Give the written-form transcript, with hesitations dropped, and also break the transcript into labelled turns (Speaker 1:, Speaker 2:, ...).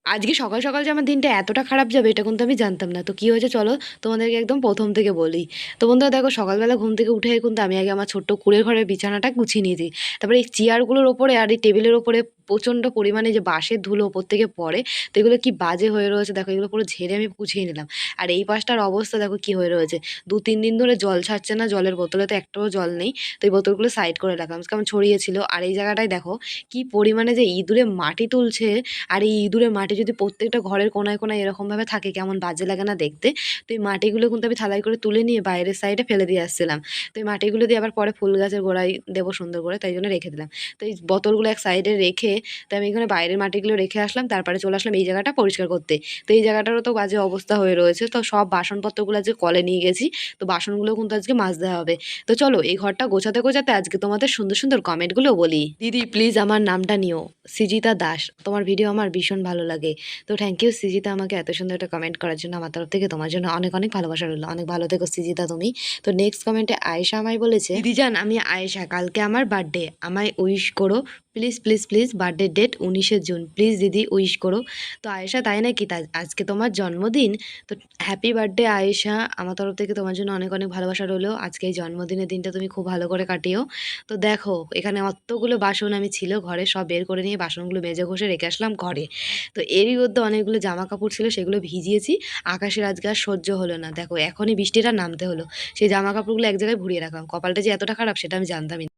Speaker 1: আজকে সকাল সকাল যে আমার দিনটা এতটা খারাপ যাবে এটা কিন্তু আমি জানতাম না। তো কি হয়েছে চলো তোমাদেরকে একদম প্রথম থেকে বলি। তো বন্ধুরা দেখো, সকালবেলা ঘুম থেকে উঠে কিন্তু আমি আগে আমার ছোট্ট কুঁড়ের ঘরের বিছানাটা গুছিয়ে নিয়েছি। তারপরে এই চেয়ারগুলোর ওপরে আর এই টেবিলের ওপরে প্রচণ্ড পরিমাণে যে বাঁশের ধুলো ওপর থেকে পড়ে, তো এগুলো কি বাজে হয়ে রয়েছে দেখো, এগুলো পুরো ঝেড়ে আমি গুছিয়ে নিলাম। আর এই পাশটার অবস্থা দেখো কি হয়ে রয়েছে, 2-3 দিন ধরে জল ছাড়ছে না, জলের বোতলে তো একটাও জল নেই। তো এই বোতলগুলো সাইড করে রাখলাম, কেমন ছড়িয়েছিল। আর এই জায়গাটায় দেখো কি পরিমাণে যে ইঁদুরে মাটি তুলছে। আর এই ইঁদুরের মাটি যদি প্রত্যেকটা ঘরের কোনায় কোনায় এরকমভাবে থাকে কেমন বাজে লাগে না দেখতে। তো এই মাটিগুলো কিন্তু আমি থালায় করে তুলে নিয়ে বাইরের সাইডে ফেলে দিয়ে আসছিলাম। তো এই মাটিগুলো দিয়ে আবার পরে ফুল গাছের গোড়ায় দেবো সুন্দর করে, তাই জন্য রেখে দিলাম। তো এই বোতলগুলো এক সাইডে রেখে তো আমি এখানে বাইরের মাটিগুলো রেখে আসলাম, তারপরে চলে আসলাম এই জায়গাটা পরিষ্কার করতে। তো এই জায়গাটারও তো বাজে অবস্থা হয়ে রয়েছে, তো সব বাসনপত্রগুলো আজকে কলে নিয়ে গেছি। তো বাসনগুলো কিন্তু আজকে মাজতে হবে। তো চলো এই ঘরটা গোছাতে গোছাতে আজকে তোমাদের সুন্দর সুন্দর কমেন্টগুলো বলি। দিদি প্লিজ আমার নামটা নিও, সৃজিতা দাস, তোমার ভিডিও আমার ভীষণ ভালো লাগে। তো থ্যাংক ইউ সৃজিতা, আমাকে এত সুন্দর একটা কমেন্ট করার জন্য। আমার তরফ থেকে তোমার জন্য অনেক অনেক ভালোবাসা রইলো। অনেক ভালো থেকো সৃজিতা তুমি। তো নেক্সট কমেন্টে আয়েশা আমায় বলেছে, দিদি জান আমি আয়েশা, কালকে আমার বার্থডে, আমায় উইশ করো please please please. Birthday date 19শে জুন, প্লিজ দিদি উইশ করো। তো আয়েশা তাই নাকি, আজকে তোমার জন্মদিন? তো হ্যাপি বার্থডে আয়েশা, আমার তরফ থেকে তোমার জন্য অনেক অনেক ভালোবাসা রইলো। আজকে এই জন্মদিনের দিনটা তুমি খুব ভালো করে কাটিও। তো দেখো এখানে অতগুলো বাসন আমি ছিল ঘরে, সব বের করে নিয়ে বাসনগুলো মেজে ঘষে রেখে আসলাম ঘরে। তো এরই মধ্যে অনেকগুলো জামা কাপড় ছিল, সেগুলো ভিজিয়েছি। আকাশের আজকে আর সহ্য হলো না, দেখো এখনই বৃষ্টিটা নামতে হলো। সেই জামা কাপড়গুলো এক জায়গায় ভরিয়ে রাখলাম। কপালটা যে এতটা খারাপ সেটা আমি জানতামই না।